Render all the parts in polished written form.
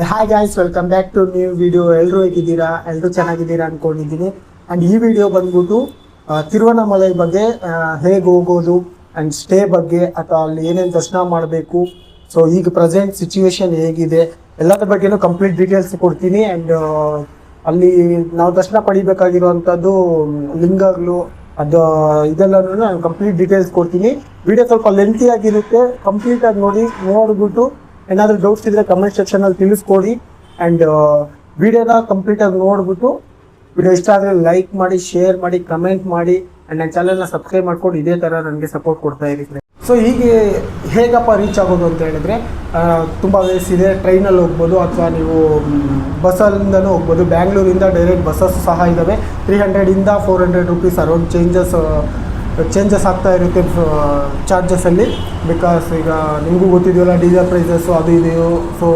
Hi guys, welcome back to new video. ಎಲ್ಲರೂ ಹೇಗಿದ್ದೀರಾ? ಎಲ್ಲರೂ ಚೆನ್ನಾಗಿದ್ದೀರಾ ಅನ್ಕೊಂಡಿದ್ದೀನಿ. ಆ್ಯಂಡ್ ಈ ವಿಡಿಯೋ ಬಂದ್ಬಿಟ್ಟು ತಿರುವಣ್ಣಾಮಲೈ ಬಗ್ಗೆ, ಹೇಗೆ ಹೋಗೋದು ಆ್ಯಂಡ್ ಸ್ಟೇ ಬಗ್ಗೆ, ಅಥವಾ ಅಲ್ಲಿ ಏನೇನು ದರ್ಶನ ಮಾಡಬೇಕು, ಸೊ ಈಗ ಪ್ರೆಸೆಂಟ್ ಸಿಚುವೇಶನ್ ಹೇಗಿದೆ, ಎಲ್ಲದ್ರ ಬಗ್ಗೆನೂ ಕಂಪ್ಲೀಟ್ ಡೀಟೇಲ್ಸ್ ಕೊಡ್ತೀನಿ. ಆ್ಯಂಡ್ ಅಲ್ಲಿ ನಾವು ದರ್ಶನ ಪಡಿಬೇಕಾಗಿರುವಂಥದ್ದು ಲಿಂಗಗಳು, ಅದು ಇದೆಲ್ಲನೂ ನಾನು ಕಂಪ್ಲೀಟ್ ಡೀಟೇಲ್ಸ್ ಕೊಡ್ತೀನಿ. ವಿಡಿಯೋ ಸ್ವಲ್ಪ ಲೆಂತಿ ಆಗಿರುತ್ತೆ, ಕಂಪ್ಲೀಟಾಗಿ ನೋಡಿಬಿಟ್ಟು ಏನಾದರೂ ಡೌಟ್ಸ್ ಇದ್ದರೆ ಕಮೆಂಟ್ ಸೆಕ್ಷನಲ್ಲಿ ತಿಳಿಸ್ಕೊಡಿ. ಆ್ಯಂಡ್ ವಿಡಿಯೋನ ಕಂಪ್ಲೀಟಾಗಿ ನೋಡಿಬಿಟ್ಟು ವಿಡಿಯೋ ಇಷ್ಟ ಆದರೆ ಲೈಕ್ ಮಾಡಿ, ಶೇರ್ ಮಾಡಿ, ಕಮೆಂಟ್ ಮಾಡಿ. ಆ್ಯಂಡ್ ನನ್ನ ಚಾನಲ್ನ ಸಬ್ಸ್ಕ್ರೈಬ್ ಮಾಡ್ಕೊಂಡು ಇದೇ ಥರ ನನಗೆ ಸಪೋರ್ಟ್ ಕೊಡ್ತಾ ಇರಿ. ಸೊ ಹೀಗೆ ಹೇಗಪ್ಪ ರೀಚ್ ಆಗೋದು ಅಂತ ಹೇಳಿದ್ರೆ, ತುಂಬ ವೇಸ್ ಇದೆ. ಟ್ರೈನಲ್ಲಿ ಹೋಗ್ಬೋದು, ಅಥವಾ ನೀವು ಬಸ್ಸಲ್ಲಿಂದನೂ ಹೋಗ್ಬೋದು. ಬ್ಯಾಂಗ್ಳೂರಿಂದ ಡೈರೆಕ್ಟ್ ಬಸ್ಸಸ್ ಸಹ ಇದ್ದಾವೆ. 300ಇಂದ 400 ರೂಪೀಸ್ ಅರೌಂಡ್ ಚೇಂಜಸ್ ಆಗ್ತಾ ಇರುತ್ತೆ ಚಾರ್ಜಸಲ್ಲಿ. ಬಿಕಾಸ್ ಈಗ ನಿಮಗೂ ಗೊತ್ತಿದೆಯಲ್ಲ, ಡೀಸೆಲ್ ಪ್ರೈಸಸ್ಸು ಅದು ಇದೆಯೋ. ಸೊ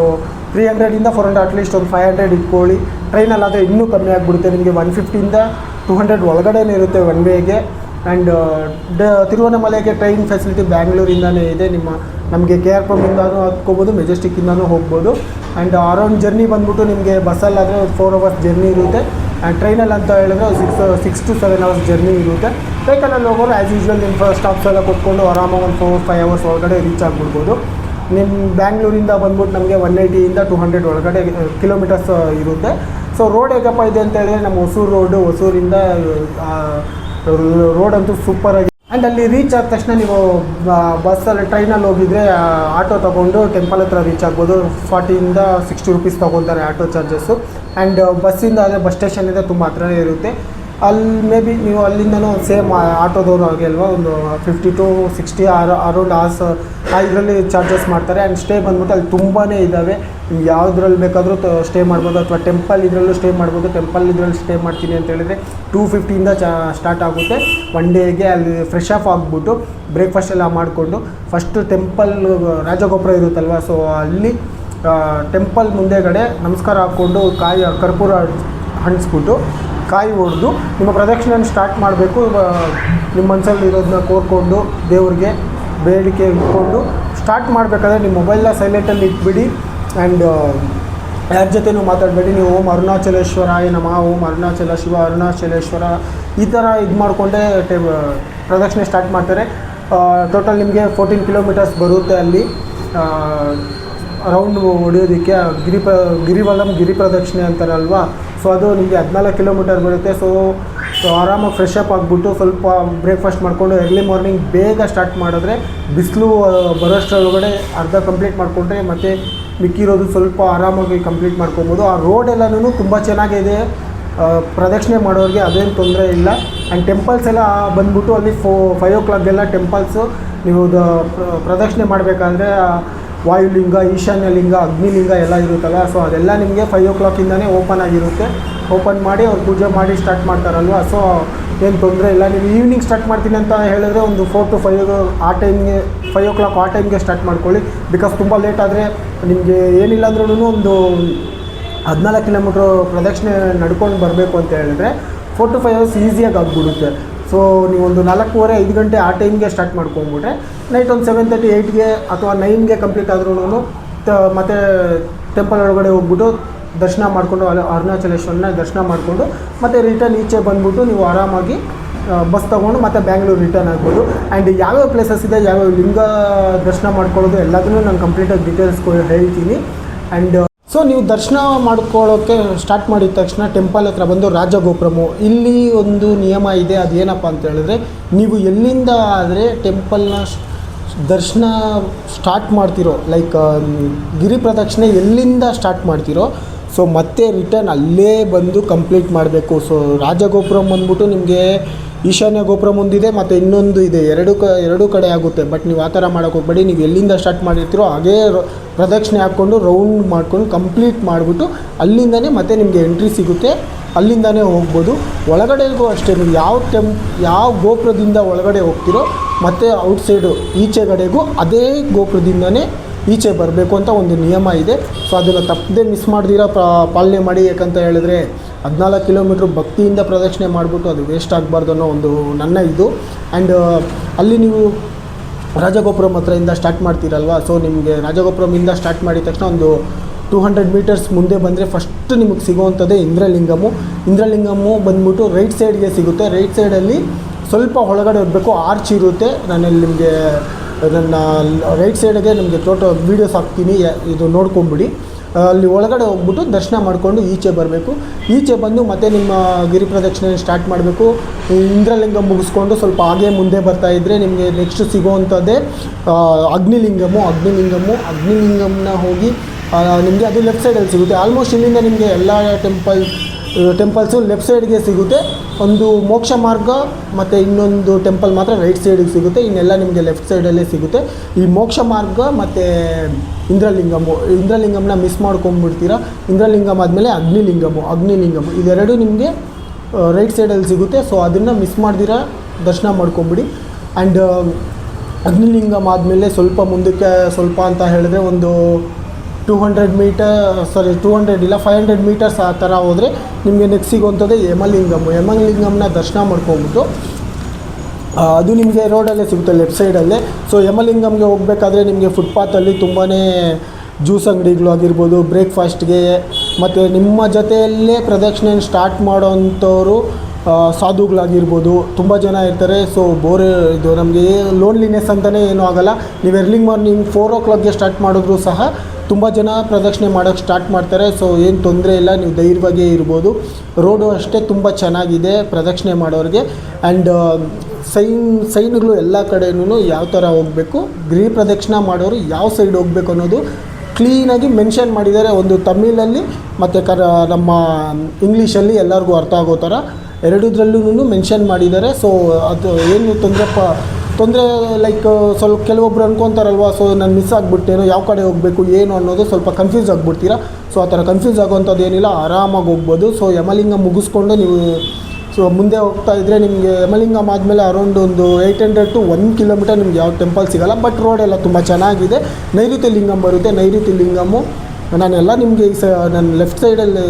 300ಇಂದ 400, ಅಟ್ಲೀಸ್ಟ್ ಒಂದು 500 ಇಟ್ಕೊಳ್ಳಿ. ಟ್ರೈನಲ್ಲಾದರೆ ಇನ್ನೂ ಕಮ್ಮಿ ಆಗಿಬಿಡುತ್ತೆ. ನಿಮಗೆ 150ಇಂದ 200 ಒಳಗಡೆನೇ ಇರುತ್ತೆ ಒನ್ ವೇಗೆ. ಆ್ಯಂಡ್ ತಿರುವಣ್ಣಾಮಲೈಗೆ ಟ್ರೈನ್ ಫೆಸಿಲಿಟಿ ಬ್ಯಾಂಗ್ಳೂರಿಂದನೇ ಇದೆ. ನಮಗೆ KRPುರಂ ಇಂದನೂ ಹತ್ಕೋಬೋದು, ಮೆಜೆಸ್ಟಿಕ್ಕಿಂದನೂ ಹೋಗ್ಬೋದು. ಆ್ಯಂಡ್ ಅರೌಂಡ್ ಜರ್ನಿ ಬಂದ್ಬಿಟ್ಟು ನಿಮಗೆ ಬಸ್ಸಲ್ಲಾದರೆ 4 ಅವರ್ಸ್ ಜರ್ನಿ ಇರುತ್ತೆ. ಆ್ಯಂಡ್ ಟ್ರೈನಲ್ಲಿ ಅಂತ ಹೇಳಿದ್ರೆ 6 to 7 ಅವರ್ಸ್ ಜರ್ನಿ ಇರುತ್ತೆ. ವೆಹಿಕಲಲ್ಲಿ ಹೋಗೋರು ಆ್ಯಸ್ ಯೂಶ್ವಲ್ ನಿಮ್ಮ ಸ್ಟಾಪ್ಸ್ ಎಲ್ಲ ಕೊಟ್ಕೊಂಡು ಆರಾಮಾಗಿ ಒಂದು 4-5 ಅವರ್ಸ್ ಒಳಗಡೆ ರೀಚ್ ಆಗಿಬಿಡ್ಬೋದು. ನಿಮ್ಮ ಬ್ಯಾಂಗ್ಳೂರಿಂದ ಬಂದ್ಬಿಟ್ಟು ನಮಗೆ 180ಇಂದ 200 ಒಳಗಡೆ ಕಿಲೋಮೀಟರ್ಸ್ ಇರುತ್ತೆ. ಸೊ ರೋಡ್ ಹೇಗಪ್ಪ ಇದೆ ಅಂತ ಹೇಳಿದ್ರೆ, ನಮ್ಮ ಹೊಸೂರಿಂದ ರೋಡ್ ಅಂತೂ ಸೂಪರಾಗಿ. ಆ್ಯಂಡ್ ಅಲ್ಲಿ ರೀಚ್ ಆದ ತಕ್ಷಣ ನೀವು ಬಸ್ಸಲ್ಲಿ ಟ್ರೈನಲ್ಲಿ ಹೋಗಿದ್ರೆ ಆಟೋ ತೊಗೊಂಡು ಟೆಂಪಲ್ ಹತ್ರ ರೀಚ್ ಆಗ್ಬೋದು. 40ಇಂದ 60 ರೂಪೀಸ್ ತೊಗೊತಾರೆ ಆಟೋ ಚಾರ್ಜಸ್ಸು. ಆ್ಯಂಡ್ ಬಸ್ಸಿಂದ ಆದರೆ ಬಸ್ ಸ್ಟೇಷನಿಂದ ತುಂಬ ಹತ್ರನೇ ಇರುತ್ತೆ. ಅಲ್ಲಿ ಮೇ ಬಿ ನೀವು ಅಲ್ಲಿಂದನೂ ಸೇಮ್ ಆಟೋದವರು ಹಾಗೆ ಅಲ್ವಾ, ಒಂದು 50 to 60 ಅರೌಂಡ್ ಇದರಲ್ಲಿ ಚಾರ್ಜಸ್ ಮಾಡ್ತಾರೆ. ಆ್ಯಂಡ್ ಸ್ಟೇ ಬಂದ್ಬಿಟ್ಟು ಅಲ್ಲಿ ತುಂಬಾ ಇದ್ದಾವೆ. ನಿಮ್ಗೆ ಯಾವುದ್ರಲ್ಲಿ ಬೇಕಾದರೂ ಸ್ಟೇ ಮಾಡ್ಬೋದು, ಅಥವಾ ಟೆಂಪಲ್ ಇದರಲ್ಲೂ ಸ್ಟೇ ಮಾಡ್ಬೋದು. ಟೆಂಪಲ್ ಇದರಲ್ಲಿ ಸ್ಟೇ ಮಾಡ್ತೀನಿ ಅಂತ ಹೇಳಿದ್ರೆ 250ಇಂದ ಸ್ಟಾರ್ಟ್ ಆಗುತ್ತೆ. ಒನ್ ಡೇಗೆ ಅಲ್ಲಿ ಫ್ರೆಶ್ ಆಫ್ ಆಗಿಬಿಟ್ಟು ಬ್ರೇಕ್ಫಾಸ್ಟ್ ಎಲ್ಲ ಮಾಡಿಕೊಂಡು ಫಸ್ಟು ಟೆಂಪಲ್ ರಾಜಗೋಪುರ ಇರುತ್ತಲ್ವ, ಸೊ ಅಲ್ಲಿ ಟೆಂಪಲ್ ಮುಂದೆಗಡೆ ನಮಸ್ಕಾರ ಹಾಕ್ಕೊಂಡು ಕರ್ಪೂರ ಹಂಚ್ಬಿಟ್ಟು ಕಾಯಿ ಹೊಡೆದು ನಿಮ್ಮ ಪ್ರದಕ್ಷಿಣೆ ಸ್ಟಾರ್ಟ್ ಮಾಡಬೇಕು. ನಿಮ್ಮ ಮನಸ್ಸಲ್ಲಿ ಇರೋದನ್ನ ಕೋರ್ಕೊಂಡು ದೇವ್ರಿಗೆ ಬೇಡಿಕೆ ಇಟ್ಕೊಂಡು ಸ್ಟಾರ್ಟ್ ಮಾಡಬೇಕಾದ್ರೆ ನಿಮ್ಮ ಮೊಬೈಲ್ನ ಸೈಲೆಂಟಲ್ಲಿ ಇಟ್ಬಿಡಿ. ಆ್ಯಂಡ್ ಯಾರ ಜೊತೆನೂ ಮಾತಾಡಬೇಡಿ. ನೀವು ಓಂ ಅರುಣಾಚಲೇಶ್ವರಾಯ ನಮಃ, ಓಂ ಅರುಣಾಚಲ ಶಿವ ಅರುಣಾಚಲೇಶ್ವರ ಈ ಥರ ಇದು ಮಾಡಿಕೊಂಡೇ ಪ್ರದಕ್ಷಿಣೆ ಸ್ಟಾರ್ಟ್ ಮಾಡ್ತಾರೆ. ಟೋಟಲ್ ನಿಮಗೆ 14 ಕಿಲೋಮೀಟರ್ಸ್ ಬರುತ್ತೆ ಅಲ್ಲಿ ರೌಂಡ್ ಹೊಡೆಯೋದಕ್ಕೆ. ಗಿರಿ ಪ್ರದಕ್ಷಿಣೆ ಅಂತಾರಲ್ವ, ಸೊ ಅದು ನಿಮಗೆ 14 ಕಿಲೋಮೀಟರ್ ಬರುತ್ತೆ. ಸೊ ಆರಾಮಾಗಿ ಫ್ರೆಶ್ ಅಪ್ ಆಗಿಬಿಟ್ಟು ಸ್ವಲ್ಪ ಬ್ರೇಕ್ಫಾಸ್ಟ್ ಮಾಡಿಕೊಂಡು ಎರ್ಲಿ ಮಾರ್ನಿಂಗ್ ಬೇಗ ಸ್ಟಾರ್ಟ್ ಮಾಡಿದ್ರೆ ಬಿಸಿಲು ಬರೋಷ್ಟರೊಳಗಡೆ ಅರ್ಧ ಕಂಪ್ಲೀಟ್ ಮಾಡಿಕೊಂಡ್ರೆ ಮತ್ತೆ ಮಿಕ್ಕಿರೋದು ಸ್ವಲ್ಪ ಆರಾಮಾಗಿ ಕಂಪ್ಲೀಟ್ ಮಾಡ್ಕೊಬೋದು. ಆ ರೋಡ್ ಎಲ್ಲನೂ ತುಂಬ ಚೆನ್ನಾಗಿದೆ. ಪ್ರದಕ್ಷಿಣೆ ಮಾಡೋರಿಗೆ ಅದೇನು ತೊಂದರೆ ಇಲ್ಲ. ಆ್ಯಂಡ್ ಟೆಂಪಲ್ಸ್ ಎಲ್ಲ ಬಂದ್ಬಿಟ್ಟು ಅಲ್ಲಿ 5 o'clockಗೆಲ್ಲ ಟೆಂಪಲ್ಸು ನೀವು ಪ್ರದಕ್ಷಿಣೆ ಮಾಡಬೇಕಾದ್ರೆ ವಾಯುಲಿಂಗ, ಈಶಾನ್ಯ ಲಿಂಗ, ಅಗ್ನಿಲಿಂಗ ಎಲ್ಲ ಇರುತ್ತಲ್ಲ, ಸೊ ಅದೆಲ್ಲ ನಿಮಗೆ 5 o'clockಯಿಂದನೇ ಓಪನ್ ಆಗಿರುತ್ತೆ. ಓಪನ್ ಮಾಡಿ ಅವ್ರು ಪೂಜೆ ಮಾಡಿ ಸ್ಟಾರ್ಟ್ ಮಾಡ್ತಾರಲ್ವ, ಸೊ ಏನು ತೊಂದರೆ ಇಲ್ಲ. ನೀವು ಈವ್ನಿಂಗ್ ಸ್ಟಾರ್ಟ್ ಮಾಡ್ತೀನಿ ಅಂತ ಹೇಳಿದ್ರೆ ಒಂದು 4 to 5 ಆ ಟೈಮ್ಗೆ 5 o'clock ಆ ಟೈಮ್ಗೆ ಸ್ಟಾರ್ಟ್ ಮಾಡ್ಕೊಳ್ಳಿ. ಬಿಕಾಸ್ ತುಂಬ ಲೇಟ್ ಆದರೆ ನಿಮಗೆ ಏನಿಲ್ಲ ಅಂದ್ರೂ ಒಂದು 14 ಕಿಲೋಮೀಟ್ರ್ ಪ್ರದಕ್ಷಿಣೆ ನಡ್ಕೊಂಡು ಬರಬೇಕು ಅಂತ ಹೇಳಿದ್ರೆ 4 to 5 hours ಈಸಿಯಾಗಿ ಆಗಿಬಿಡುತ್ತೆ. ಸೊ ನೀವೊಂದು 4:15-5 ಗಂಟೆ ಆ ಟೈಮ್ಗೆ ಸ್ಟಾರ್ಟ್ ಮಾಡ್ಕೊಂಬಿಟ್ರೆ ನೈಟ್ ಒಂದು 7:30, 8ಗೆ ಅಥವಾ 9ಗೆ ಕಂಪ್ಲೀಟ್ ಆದ್ರೂ ಮತ್ತು ಟೆಂಪಲ್ ಒಳಗಡೆ ಹೋಗ್ಬಿಟ್ಟು ದರ್ಶನ ಮಾಡಿಕೊಂಡು ಅರುಣಾಚಲೇಶ್ವರನ ದರ್ಶನ ಮಾಡಿಕೊಂಡು ಮತ್ತು ರಿಟರ್ನ್ ಈಚೆ ಬಂದ್ಬಿಟ್ಟು ನೀವು ಆರಾಮಾಗಿ ಬಸ್ ತೊಗೊಂಡು ಮತ್ತು ಬ್ಯಾಂಗ್ಳೂರು ರಿಟರ್ನ್ ಆಗ್ಬೋದು. ಆ್ಯಂಡ್ ಯಾವ್ಯಾವ ಪ್ಲೇಸಸ್ ಇದೆ, ಯಾವ್ಯಾವ ಲಿಂಗ ದರ್ಶನ ಮಾಡ್ಕೊಳ್ಳೋದು ಎಲ್ಲದನ್ನೂ ನಾನು ಕಂಪ್ಲೀಟಾಗಿ ಡೀಟೇಲ್ಸ್ ಹೇಳ್ತೀನಿ. ಆ್ಯಂಡ್ ಸೊ ನೀವು ದರ್ಶನ ಮಾಡ್ಕೊಳ್ಳೋಕ್ಕೆ ಸ್ಟಾರ್ಟ್ ಮಾಡಿದ ತಕ್ಷಣ ಟೆಂಪಲ್ ಹತ್ರ ಬಂದು ರಾಜಗೋಪುರಮು, ಇಲ್ಲಿ ಒಂದು ನಿಯಮ ಇದೆ. ಅದೇನಪ್ಪ ಅಂತ ಹೇಳಿದ್ರೆ, ನೀವು ಎಲ್ಲಿಂದ ಆದರೆ ಟೆಂಪಲ್ನ ದರ್ಶನ ಸ್ಟಾರ್ಟ್ ಮಾಡ್ತಿರೋ, ಲೈಕ್ ಗಿರಿ ಪ್ರದಕ್ಷಿಣೆ ಎಲ್ಲಿಂದ ಸ್ಟಾರ್ಟ್ ಮಾಡ್ತಿರೋ, ಸೊ ಮತ್ತೆ ರಿಟರ್ನ್ ಅಲ್ಲೇ ಬಂದು ಕಂಪ್ಲೀಟ್ ಮಾಡಬೇಕು. ಸೊ ರಾಜಗೋಪುರಂ ಬಂದ್ಬಿಟ್ಟು ನಿಮಗೆ ಈಶಾನ್ಯ ಗೋಪುರ ಮುಂದಿದೆ ಮತ್ತು ಇನ್ನೊಂದು ಇದೆ, ಎರಡೂ ಕಡೆ ಆಗುತ್ತೆ. ಬಟ್ ನೀವು ಆ ಥರ ಮಾಡೋಕ್ಕೆ ಹೋಗ್ಬೇಡಿ. ನೀವು ಎಲ್ಲಿಂದ ಸ್ಟಾರ್ಟ್ ಮಾಡಿರ್ತೀರೋ ಹಾಗೇ ಪ್ರದಕ್ಷಿಣೆ ಹಾಕ್ಕೊಂಡು ರೌಂಡ್ ಮಾಡ್ಕೊಂಡು ಕಂಪ್ಲೀಟ್ ಮಾಡಿಬಿಟ್ಟು ಅಲ್ಲಿಂದನೇ ಮತ್ತೆ ನಿಮಗೆ ಎಂಟ್ರಿ ಸಿಗುತ್ತೆ, ಅಲ್ಲಿಂದನೇ ಹೋಗ್ಬೋದು. ಒಳಗಡೆಗೂ ಅಷ್ಟೇ, ನೀವು ಯಾವ ಗೋಪುರದಿಂದ ಒಳಗಡೆ ಹೋಗ್ತಿರೋ ಮತ್ತು ಔಟ್ಸೈಡು ಈಚೆಗಡೆಗೂ ಅದೇ ಗೋಪುರದಿಂದನೇ ಈಚೆ ಬರಬೇಕು ಅಂತ ಒಂದು ನಿಯಮ ಇದೆ. ಸೊ ಅದನ್ನು ತಪ್ಪದೆ ಮಿಸ್ ಮಾಡ್ದಿರ ಪಾಲನೆ ಮಾಡಿ. ಯಾಕಂತ ಹೇಳಿದ್ರೆ 14 ಕಿಲೋಮೀಟ್ರ್ ಭಕ್ತಿಯಿಂದ ಪ್ರದಕ್ಷಿಣೆ ಮಾಡಿಬಿಟ್ಟು ಅದು ವೇಸ್ಟ್ ಆಗಬಾರ್ದು ಅನ್ನೋ ಒಂದು ನನ್ನ ಇದು. ಆ್ಯಂಡ್ ಅಲ್ಲಿ ನೀವು ರಾಜಗೋಪುರಂ ಹತ್ರದಿಂದ ಸ್ಟಾರ್ಟ್ ಮಾಡ್ತೀರಲ್ವ, ಸೊ ನಿಮಗೆ ರಾಜಗೋಪುರಮಿಂದ ಸ್ಟಾರ್ಟ್ ಮಾಡಿದ ತಕ್ಷಣ ಒಂದು 200 ಮೀಟರ್ಸ್ ಮುಂದೆ ಬಂದರೆ ಫಸ್ಟ್ ನಿಮಗೆ ಸಿಗೋವಂಥದ್ದೇ ಇಂದ್ರಲಿಂಗಮು ಬಂದ್ಬಿಟ್ಟು ರೈಟ್ ಸೈಡ್ಗೆ ಸಿಗುತ್ತೆ. ರೈಟ್ ಸೈಡಲ್ಲಿ ಸ್ವಲ್ಪ ಒಳಗಡೆ ಹೋಗಬೇಕು, ಆರ್ಚ್ ಇರುತ್ತೆ. ನಾನಲ್ಲಿ ನಿಮಗೆ ನನ್ನ ರೈಟ್ ಸೈಡಿಗೆ ನಿಮಗೆ ವೀಡಿಯೋಸ್ ಹಾಕ್ತೀನಿ, ಇದು ನೋಡ್ಕೊಂಬಿಡಿ. ಅಲ್ಲಿ ಒಳಗಡೆ ಹೋಗ್ಬಿಟ್ಟು ದರ್ಶನ ಮಾಡಿಕೊಂಡು ಈಚೆ ಬರಬೇಕು. ಈಚೆ ಬಂದು ಮತ್ತೆ ನಿಮ್ಮ ಗಿರಿ ಪ್ರದಕ್ಷಿಣೆ ಸ್ಟಾರ್ಟ್ ಮಾಡಬೇಕು. ಇಂದ್ರಲಿಂಗ ಮುಗಿಸ್ಕೊಂಡು ಸ್ವಲ್ಪ ಹಾಗೆ ಮುಂದೆ ಬರ್ತಾಯಿದ್ರೆ ನಿಮಗೆ ನೆಕ್ಸ್ಟ್ ಸಿಗೋವಂಥದ್ದೇ ಅಗ್ನಿಲಿಂಗಮ್ನ ಹೋಗಿ ನಿಮಗೆ ಅದು ಲೆಫ್ಟ್ ಸೈಡಲ್ಲಿ ಸಿಗುತ್ತೆ. ಆಲ್ಮೋಸ್ಟ್ ಇಲ್ಲಿಂದ ನಿಮಗೆ ಎಲ್ಲ ಟೆಂಪಲ್ಸು ಲೆಫ್ಟ್ ಸೈಡ್ಗೆ ಸಿಗುತ್ತೆ. ಒಂದು ಮೋಕ್ಷ ಮಾರ್ಗ ಮತ್ತು ಇನ್ನೊಂದು ಟೆಂಪಲ್ ಮಾತ್ರ ರೈಟ್ ಸೈಡಿಗೆ ಸಿಗುತ್ತೆ. ಇನ್ನೆಲ್ಲ ನಿಮಗೆ ಲೆಫ್ಟ್ ಸೈಡಲ್ಲೇ ಸಿಗುತ್ತೆ. ಈ ಮೋಕ್ಷ ಮಾರ್ಗ ಮತ್ತು ಇಂದ್ರಲಿಂಗಮ್ನ ಮಿಸ್ ಮಾಡ್ಕೊಂಡ್ಬಿಡ್ತೀರಾ. ಇಂದ್ರಲಿಂಗಮ್ ಆದಮೇಲೆ ಅಗ್ನಿಲಿಂಗಮ್ ಇದೆರಡು ನಿಮಗೆ ರೈಟ್ ಸೈಡಲ್ಲಿ ಸಿಗುತ್ತೆ. ಸೊ ಅದನ್ನು ಮಿಸ್ ಮಾಡ್ದಿರ ದರ್ಶನ ಮಾಡ್ಕೊಂಬಿಡಿ. ಆ್ಯಂಡ್ ಅಗ್ನಿಲಿಂಗಮ್ ಆದಮೇಲೆ ಸ್ವಲ್ಪ ಮುಂದಕ್ಕೆ ಅಂತ ಹೇಳಿದ್ರೆ ಒಂದು 500 ಮೀಟರ್ಸ್ ಆ ಥರ ಹೋದರೆ ನಿಮಗೆ ನೆಕ್ಸ್ಟ್ ಸಿಗೋವಂಥದ್ದು ಯಮಲಿಂಗಮ್ನ ದರ್ಶನ ಮಾಡ್ಕೊಂಬಿಟ್ಟು ಅದು ನಿಮಗೆ ರೋಡಲ್ಲೇ ಸಿಗುತ್ತೆ ಲೆಫ್ಟ್ ಸೈಡಲ್ಲೇ. ಸೊ ಯಮಲಿಂಗಮ್ಗೆ ಹೋಗಬೇಕಾದ್ರೆ ನಿಮಗೆ ಫುಟ್ಪಾತಲ್ಲಿ ತುಂಬಾ ಜ್ಯೂಸ್ ಅಂಗಡಿಗಳು ಆಗಿರ್ಬೋದು, ಬ್ರೇಕ್ಫಾಸ್ಟ್ಗೆ ಮತ್ತು ನಿಮ್ಮ ಜೊತೆಯಲ್ಲೇ ಪ್ರದಕ್ಷಿಣೆ ಸ್ಟಾರ್ಟ್ ಮಾಡೋವಂಥವ್ರು ಸಾಧುಗಳಾಗಿರ್ಬೋದು ತುಂಬ ಜನ ಇರ್ತಾರೆ. ಸೊ ಇದು ನಮಗೆ ಲೋನ್ಲಿನೆಸ್ ಅಂತಲೇ ಏನೂ ಆಗೋಲ್ಲ. ನೀವು ಎರ್ಲಿ ಮಾರ್ನಿಂಗ್ 4 o'clockಗೆ ಸ್ಟಾರ್ಟ್ ಮಾಡಿದ್ರು ಸಹ ತುಂಬ ಜನ ಪ್ರದಕ್ಷಿಣೆ ಮಾಡೋಕ್ಕೆ ಸ್ಟಾರ್ಟ್ ಮಾಡ್ತಾರೆ. ಸೊ ಏನು ತೊಂದರೆ ಇಲ್ಲ, ನೀವು ಧೈರ್ಯವಾಗೇ ಇರ್ಬೋದು. ರೋಡು ಅಷ್ಟೇ ತುಂಬ ಚೆನ್ನಾಗಿದೆ ಪ್ರದಕ್ಷಿಣೆ ಮಾಡೋರಿಗೆ. ಆ್ಯಂಡ್ ಸೈನ್ಗಳು ಎಲ್ಲ ಕಡೆಯೂ ಯಾವ ಥರ ಹೋಗಬೇಕು, ಗಿರಿ ಪ್ರದಕ್ಷಿಣೆ ಮಾಡೋರು ಯಾವ ಸೈಡ್ ಹೋಗಬೇಕು ಅನ್ನೋದು ಕ್ಲೀನಾಗಿ ಮೆನ್ಷನ್ ಮಾಡಿದ್ದಾರೆ. ಒಂದು ತಮಿಳಲ್ಲಿ ಮತ್ತು ನಮ್ಮ ಇಂಗ್ಲೀಷಲ್ಲಿ ಎಲ್ಲರಿಗೂ ಅರ್ಥ ಆಗೋ ಥರ ಎರಡೂದ್ರಲ್ಲೂ ಮೆನ್ಷನ್ ಮಾಡಿದ್ದಾರೆ. ಸೊ ಅದು ಏನು ತೊಂದರೆ ಲೈಕ್ ಸ್ವಲ್ಪ ಕೆಲವೊಬ್ರು ಅನ್ಕೊತಾರಲ್ವ, ಸೊ ನಾನು ಮಿಸ್ ಆಗಿಬಿಟ್ಟೇನೋ, ಯಾವ ಕಡೆ ಹೋಗಬೇಕು ಏನು ಅನ್ನೋದು ಸ್ವಲ್ಪ ಕನ್ಫ್ಯೂಸ್ ಆಗಿಬಿಡ್ತೀರಾ. ಸೊ ಆ ಥರ ಕನ್ಫ್ಯೂಸ್ ಆಗೋವಂಥದ್ದು ಏನಿಲ್ಲ, ಆರಾಮಾಗಿ ಹೋಗ್ಬೋದು. ಸೊ ಯಮಲಿಂಗ ಮುಗಿಸ್ಕೊಂಡು ನೀವು ಮುಂದೆ ಹೋಗ್ತಾ ಇದ್ದರೆ ನಿಮಗೆ ಯಮಲಿಂಗಮ್ ಆದಮೇಲೆ ಅರೌಂಡ್ ಒಂದು 800 to 1 kilometer ನಿಮ್ಗೆ ಯಾವ ಟೆಂಪಲ್ ಸಿಗೋಲ್ಲ. ಬಟ್ ರೋಡೆಲ್ಲ ತುಂಬ ಚೆನ್ನಾಗಿದೆ. ನೈಋತ್ಯ ಲಿಂಗಮ್ ಬರುತ್ತೆ. ನೈಋತ್ಯ ಲಿಂಗಮ್ಮು ನಾನೆಲ್ಲ ನಿಮಗೆ ನಾನು ಲೆಫ್ಟ್ ಸೈಡಲ್ಲಿ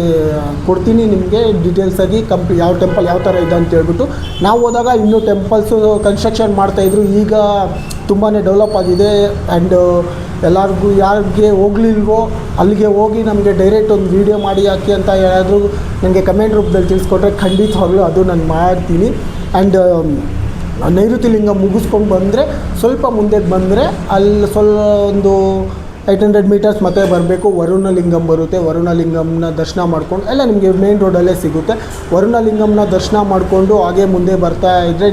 ಕೊಡ್ತೀನಿ ನಿಮಗೆ ಡೀಟೇಲ್ಸಾಗಿ ಯಾವ ಟೆಂಪಲ್ ಯಾವ ಥರ ಇದೆ ಅಂತ ಹೇಳ್ಬಿಟ್ಟು. ನಾವು ಹೋದಾಗ ಇನ್ನೂ ಟೆಂಪಲ್ಸು ಕನ್ಸ್ಟ್ರಕ್ಷನ್ ಮಾಡ್ತಾಯಿದ್ರು. ಈಗ ತುಂಬಾ ಡೆವಲಪ್ ಆಗಿದೆ. ಆ್ಯಂಡ್ ಎಲ್ಲರಿಗೂ ಯಾರಿಗೆ ಹೋಗ್ಲಿಲ್ವೋ ಅಲ್ಲಿಗೆ ಹೋಗಿ ನಮಗೆ ಡೈರೆಕ್ಟ್ ಒಂದು ವೀಡಿಯೋ ಮಾಡಿ ಹಾಕಿ ಅಂತ ಯಾರಾದರೂ ನನಗೆ ಕಮೆಂಟ್ ರೂಪದಲ್ಲಿ ತಿಳಿಸ್ಕೊಟ್ರೆ ಖಂಡಿತವಾಗ್ಲೂ ಅದು ನಾನು ಮಾಡ್ತೀನಿ. ಆ್ಯಂಡ್ ನೈಋತ್ಯ ಲಿಂಗ ಮುಗಿಸ್ಕೊಂಡು ಬಂದರೆ ಸ್ವಲ್ಪ ಮುಂದೆಗೆ ಬಂದರೆ ಅಲ್ಲಿ ಒಂದು 800 ಮೀಟರ್ಸ್ ಮತ್ತೆ ಬರಬೇಕು. ವರುಣಲಿಂಗಮ್ ಬರುತ್ತೆ. ವರುಣಲಿಂಗಮ್ನ ದರ್ಶನ ಮಾಡ್ಕೊಂಡು ಎಲ್ಲ ನಿಮಗೆ ಮೇನ್ ರೋಡಲ್ಲೇ ಸಿಗುತ್ತೆ. ವರುಣಲಿಂಗಮ್ನ ದರ್ಶನ ಮಾಡಿಕೊಂಡು ಹಾಗೆ ಮುಂದೆ ಬರ್ತಾ ಇದ್ದರೆ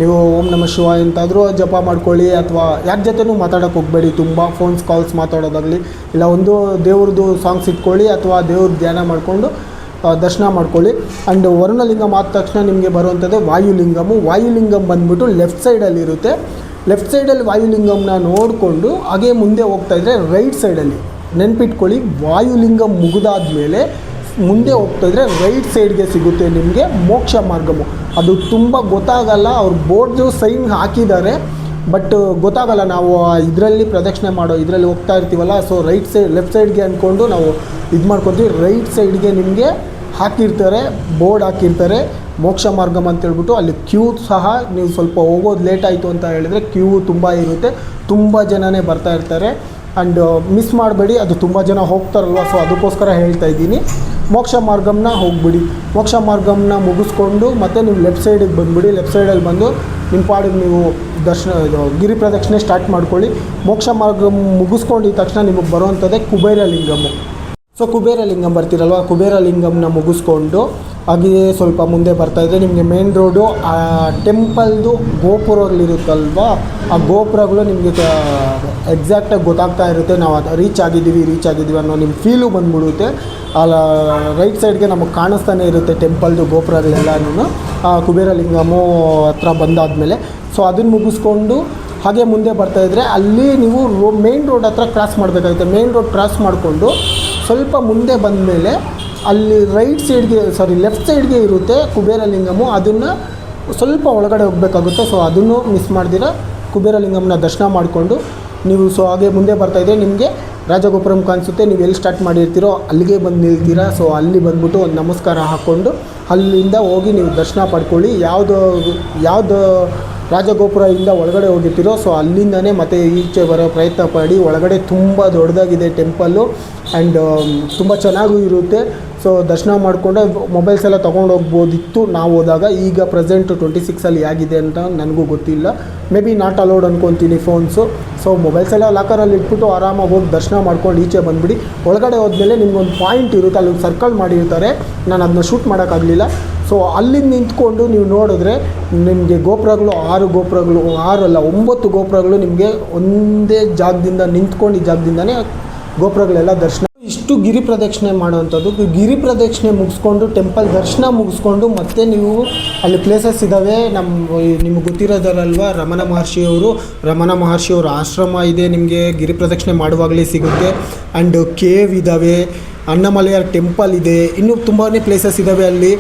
ನೀವು ಓಂ ನಮಃ ಶಿವಾಯ ಅಂತಾದರೂ ಜಪ ಮಾಡ್ಕೊಳ್ಳಿ, ಅಥವಾ ಯಾರ ಜೊತೆನೂ ಮಾತಾಡೋಕ್ಕೆ ಹೋಗಬೇಡಿ. ತುಂಬ ಕಾಲ್ಸ್ ಮಾತಾಡೋದಾಗಲಿ ಇಲ್ಲ, ಒಂದು ದೇವ್ರದ್ದು ಸಾಂಗ್ಸ್ ಇಟ್ಕೊಳ್ಳಿ ಅಥವಾ ದೇವ್ರ ಧ್ಯಾನ ಮಾಡಿಕೊಂಡು ದರ್ಶನ ಮಾಡ್ಕೊಳ್ಳಿ. ಆ್ಯಂಡ್ ವರುಣಲಿಂಗಮ್ ಆದ ತಕ್ಷಣ ನಿಮಗೆ ಬರುವಂಥದ್ದು ವಾಯುಲಿಂಗಮ್ ಬಂದುಬಿಟ್ಟು ಲೆಫ್ಟ್ ಸೈಡಲ್ಲಿರುತ್ತೆ. ಲೆಫ್ಟ್ ಸೈಡಲ್ಲಿ ವಾಯುಲಿಂಗಮ್ನ ನೋಡಿಕೊಂಡು ಹಾಗೆ ಮುಂದೆ ಹೋಗ್ತಾಯಿದ್ರೆ ರೈಟ್ ಸೈಡಲ್ಲಿ ನೆನ್ಪಿಟ್ಕೊಳ್ಳಿ, ವಾಯುಲಿಂಗಮ್ ಮುಗಿದಾದ್ಮೇಲೆ ಮುಂದೆ ಹೋಗ್ತಾಯಿದ್ರೆ ರೈಟ್ ಸೈಡ್ಗೆ ಸಿಗುತ್ತೆ ನಿಮಗೆ ಮೋಕ್ಷ ಮಾರ್ಗಮು. ಅದು ತುಂಬ ಗೊತ್ತಾಗಲ್ಲ, ಅವ್ರು ಬೋರ್ಡ್ದು ಸೈನ್ ಹಾಕಿದ್ದಾರೆ ಬಟ್ ಗೊತ್ತಾಗಲ್ಲ. ನಾವು ಇದರಲ್ಲಿ ಪ್ರದಕ್ಷಿಣೆ ಇದರಲ್ಲಿ ಹೋಗ್ತಾ ಇರ್ತೀವಲ್ಲ, ಸೊ ಲೆಫ್ಟ್ ಸೈಡ್ಗೆ ಅಂದ್ಕೊಂಡು ನಾವು ಇದು ಮಾಡ್ಕೊತೀವಿ. ರೈಟ್ ಸೈಡ್ಗೆ ನಿಮಗೆ ಬೋರ್ಡ್ ಹಾಕಿರ್ತಾರೆ ಮೋಕ್ಷ ಮಾರ್ಗಮ್ ಅಂತೇಳ್ಬಿಟ್ಟು. ಅಲ್ಲಿ ಕ್ಯೂ ಸಹ ನೀವು ಸ್ವಲ್ಪ ಹೋಗೋದು ಲೇಟ್ ಆಯಿತು ಅಂತ ಹೇಳಿದರೆ ಕ್ಯೂ ತುಂಬ ಇರುತ್ತೆ, ತುಂಬ ಜನನೇ ಬರ್ತಾ ಇರ್ತಾರೆ. ಆ್ಯಂಡ್ ಮಿಸ್ ಮಾಡಬೇಡಿ, ಅದು ತುಂಬ ಜನ ಹೋಗ್ತಾರಲ್ವ, ಸೊ ಅದಕ್ಕೋಸ್ಕರ ಹೇಳ್ತಾ ಇದ್ದೀನಿ. ಮೋಕ್ಷ ಮಾರ್ಗಮ್ನ ಹೋಗ್ಬಿಡಿ. ಮೋಕ್ಷ ಮಾರ್ಗಮ್ನ ಮುಗಿಸ್ಕೊಂಡು ಮತ್ತೆ ನೀವು ಲೆಫ್ಟ್ ಸೈಡಿಗೆ ಬಂದುಬಿಡಿ. ಲೆಫ್ಟ್ ಸೈಡಲ್ಲಿ ಬಂದು ನಿಮ್ಮ ಪಾಡಿಗೆ ನೀವು ಗಿರಿ ಪ್ರದಕ್ಷಿಣೆ ಸ್ಟಾರ್ಟ್ ಮಾಡ್ಕೊಳ್ಳಿ. ಮೋಕ್ಷ ಮಾರ್ಗ ಮುಗಿಸ್ಕೊಂಡಿದ್ದ ತಕ್ಷಣ ನಿಮಗೆ ಬರುವಂಥದ್ದೇ ಕುಬೇರಲಿಂಗಮ್ಮು. ಸೊ ಕುಬೇರಲಿಂಗಮ್ ಬರ್ತೀರಲ್ವ, ಕುಬೇರಲಿಂಗಮ್ನ ಮುಗಿಸ್ಕೊಂಡು ಹಾಗೆಯೇ ಸ್ವಲ್ಪ ಮುಂದೆ ಬರ್ತಾಯಿದ್ರೆ ನಿಮಗೆ ಮೇನ್ ರೋಡು ಆ ಟೆಂಪಲ್ದು ಗೋಪುರಗಳಿರುತ್ತಲ್ವ, ಆ ಗೋಪುರಗಳು ನಿಮಗೆ ಎಕ್ಸಾಕ್ಟಾಗಿ ಗೊತ್ತಾಗ್ತಾ ಇರುತ್ತೆ. ನಾವು ಅದು ರೀಚ್ ಆಗಿದ್ದೀವಿ ಅನ್ನೋ ನಿಮ್ಮ ಫೀಲು ಬಂದ್ಬಿಡುತ್ತೆ. ಅಲ್ಲ ರೈಟ್ ಸೈಡ್ಗೆ ನಮಗೆ ಕಾಣಿಸ್ತಾನೆ ಇರುತ್ತೆ ಟೆಂಪಲ್ದು ಗೋಪುರಗಳೆಲ್ಲನೂ ಕುಬೇರಲಿಂಗಮ್ಮು ಹತ್ರ ಬಂದಾದಮೇಲೆ. ಸೊ ಅದನ್ನು ಮುಗಿಸ್ಕೊಂಡು ಹಾಗೆ ಮುಂದೆ ಬರ್ತಾಯಿದ್ರೆ ಅಲ್ಲಿ ನೀವು ಮೇನ್ ರೋಡ್ ಹತ್ರ ಕ್ರಾಸ್ ಮಾಡಬೇಕಾಗುತ್ತೆ. ಮೇನ್ ರೋಡ್ ಕ್ರಾಸ್ ಮಾಡಿಕೊಂಡು ಸ್ವಲ್ಪ ಮುಂದೆ ಬಂದಮೇಲೆ ಅಲ್ಲಿ ಲೆಫ್ಟ್ ಸೈಡ್ಗೆ ಇರುತ್ತೆ ಕುಬೇರಲಿಂಗಮು. ಅದನ್ನು ಸ್ವಲ್ಪ ಒಳಗಡೆ ಹೋಗಬೇಕಾಗುತ್ತೆ. ಸೊ ಅದನ್ನು ಮಿಸ್ ಮಾಡ್ದಿರ ಕುಬೇರಲಿಂಗಮ್ನ ದರ್ಶನ ಮಾಡಿಕೊಂಡು ನೀವು ಹಾಗೆ ಮುಂದೆ ಬರ್ತಾಯಿದ್ರೆ ನಿಮಗೆ ರಾಜಗೋಪುರಂ ಕಾಣಿಸುತ್ತೆ. ನೀವು ಎಲ್ಲಿ ಸ್ಟಾರ್ಟ್ ಮಾಡಿರ್ತೀರೋ ಅಲ್ಲಿಗೆ ಬಂದು ನಿಲ್ತೀರಾ. ಸೊ ಅಲ್ಲಿ ಬಂದ್ಬಿಟ್ಟು ಒಂದು ನಮಸ್ಕಾರ ಹಾಕ್ಕೊಂಡು ಅಲ್ಲಿಂದ ಹೋಗಿ ನೀವು ದರ್ಶನ ಪಡ್ಕೊಳ್ಳಿ. ಯಾವುದು ರಾಜಗೋಪುರದಿಂದ ಒಳಗಡೆ ಹೋಗಿರ್ತೀರೋ ಸೊ ಅಲ್ಲಿಂದನೇ ಮತ್ತೆ ಈಚೆ ಬರೋ ಪ್ರಯತ್ನ ಪಡಿ. ಒಳಗಡೆ ತುಂಬ ದೊಡ್ಡದಾಗಿದೆ ಟೆಂಪಲ್ಲು ಆ್ಯಂಡ್ ತುಂಬ ಚೆನ್ನಾಗೂ ಇರುತ್ತೆ. ಸೊ ದರ್ಶನ ಮಾಡಿಕೊಂಡೆ ಮೊಬೈಲ್ಸ್ ಎಲ್ಲ ತೊಗೊಂಡು ಹೋಗ್ಬೋದಿತ್ತು ನಾವು ಹೋದಾಗ. ಈಗ ಪ್ರೆಸೆಂಟ್ 26 ಆಗಿದೆ ಅಂತ ನನಗೂ ಗೊತ್ತಿಲ್ಲ, ಮೇ ಬಿ ನಾಟ್ ಅಲೌಡ್ ಅಂದ್ಕೊತೀನಿ ಫೋನ್ಸು. ಸೊ ಮೊಬೈಲ್ಸ್ ಎಲ್ಲ ಲಾಕರಲ್ಲಿ ಇಟ್ಬಿಟ್ಟು ಆರಾಮಾಗಿ ಹೋಗಿ ದರ್ಶನ ಮಾಡ್ಕೊಂಡು ಈಚೆ ಬಂದುಬಿಡಿ. ಒಳಗಡೆ ಹೋದ್ಮೇಲೆ ನಿಮ್ಗೊಂದು ಪಾಯಿಂಟ್ ಇರುತ್ತೆ, ಅಲ್ಲಿ ಸರ್ಕಲ್ ಮಾಡಿರ್ತಾರೆ, ನಾನು ಅದನ್ನ ಶೂಟ್ ಮಾಡೋಕ್ಕಾಗಲಿಲ್ಲ. ಸೊ ಅಲ್ಲಿಂದ ನಿಂತ್ಕೊಂಡು ನೀವು ನೋಡಿದ್ರೆ ನಿಮಗೆ ಗೋಪುರಗಳು 6 ಗೋಪುರಗಳು 6 ಅಲ್ಲ 9 ಗೋಪುರಗಳು ನಿಮಗೆ ಒಂದೇ ಜಾಗದಿಂದ ನಿಂತ್ಕೊಂಡು ಈ ಜಾಗದಿಂದನೇ ಗೋಪುರಗಳೆಲ್ಲ ದರ್ಶನ. ಇಷ್ಟು ಗಿರಿ ಪ್ರದಕ್ಷಿಣೆ ಮಾಡುವಂಥದ್ದು. ಗಿರಿ ಪ್ರದಕ್ಷಿಣೆ ಮುಗಿಸ್ಕೊಂಡು ಟೆಂಪಲ್ ದರ್ಶನ ಮುಗಿಸ್ಕೊಂಡು ಮತ್ತೆ ನೀವು ಅಲ್ಲಿ ಪ್ಲೇಸಸ್ ಇದ್ದಾವೆ. ನಿಮ್ಗೆ ಗೊತ್ತಿರೋದರಲ್ವ ರಮಣ ಮಹರ್ಷಿಯವರು ಆಶ್ರಮ ಇದೆ, ನಿಮಗೆ ಗಿರಿ ಪ್ರದಕ್ಷಿಣೆ ಮಾಡುವಾಗಲೇ ಸಿಗುತ್ತೆ. ಆ್ಯಂಡ್ ಕೇವ್ ಇದ್ದಾವೆ, ಅನ್ನಮಲೈಯರ್ ಟೆಂಪಲ್ ಇದೆ, ಇನ್ನೂ ತುಂಬಾ ಪ್ಲೇಸಸ್ ಇದ್ದಾವೆ ಅಲ್ಲಿ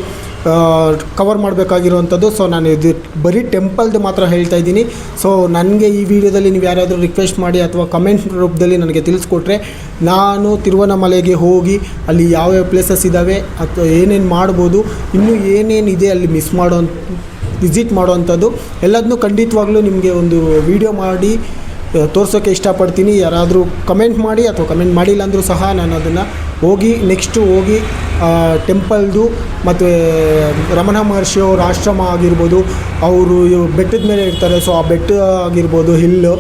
ಕವರ್ ಮಾಡಬೇಕಾಗಿರುವಂಥದ್ದು. ಸೊ ನಾನು ಇದು ಬರೀ ಟೆಂಪಲ್ದು ಮಾತ್ರ ಹೇಳ್ತಾ ಇದ್ದೀನಿ. ಸೊ ನನಗೆ ಈ ವಿಡಿಯೋದಲ್ಲಿ ನೀವು ಯಾರಾದರೂ ರಿಕ್ವೆಸ್ಟ್ ಮಾಡಿ ಅಥವಾ ಕಮೆಂಟ್ ರೂಪದಲ್ಲಿ ನನಗೆ ತಿಳಿಸ್ಕೊಟ್ರೆ ನಾನು ತಿರುವಣ್ಣಾಮಲೈಗೆ ಹೋಗಿ ಅಲ್ಲಿ ಯಾವ್ಯಾವ ಪ್ಲೇಸಸ್ ಇದ್ದಾವೆ ಅಥವಾ ಏನೇನು ಮಾಡ್ಬೋದು, ಇನ್ನೂ ಏನೇನಿದೆ ಅಲ್ಲಿ ವಿಸಿಟ್ ಮಾಡೋವಂಥದ್ದು ಎಲ್ಲದನ್ನೂ ಖಂಡಿತವಾಗ್ಲೂ ನಿಮಗೆ ಒಂದು ವಿಡಿಯೋ ಮಾಡಿ ತೋರ್ಸೋಕ್ಕೆ ಇಷ್ಟಪಡ್ತೀನಿ. ಯಾರಾದರೂ ಕಮೆಂಟ್ ಮಾಡಿ ಅಥವಾ ಕಮೆಂಟ್ ಮಾಡಿಲ್ಲ ಅಂದರೂ ಸಹ ನಾನು ಅದನ್ನು ನೆಕ್ಸ್ಟು ಹೋಗಿ ಟೆಂಪಲ್ದು ಮತ್ತು ರಮಣ ಮಹರ್ಷಿಯವ್ರ ಆಶ್ರಮ ಆಗಿರ್ಬೋದು, ಅವರು ಬೆಟ್ಟದ ಮೇಲೆ ಇರ್ತಾರೆ, ಸೊ ಆ ಬೆಟ್ಟ ಆಗಿರ್ಬೋದು, ಹಿಲ್ಲು,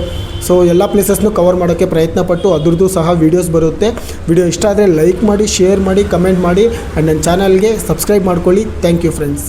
ಸೊ ಎಲ್ಲ ಪ್ಲೇಸಸ್ನೂ ಕವರ್ ಮಾಡೋಕ್ಕೆ ಪ್ರಯತ್ನಪಟ್ಟು ಅದ್ರದ್ದು ಸಹ ವೀಡಿಯೋಸ್ ಬರುತ್ತೆ. ವಿಡಿಯೋ ಇಷ್ಟ ಆದರೆ ಲೈಕ್ ಮಾಡಿ, ಶೇರ್ ಮಾಡಿ, ಕಮೆಂಟ್ ಮಾಡಿ ಆ್ಯಂಡ್ ನನ್ನ ಚಾನಲ್ಗೆ ಸಬ್ಸ್ಕ್ರೈಬ್ ಮಾಡ್ಕೊಳ್ಳಿ. Thank you friends.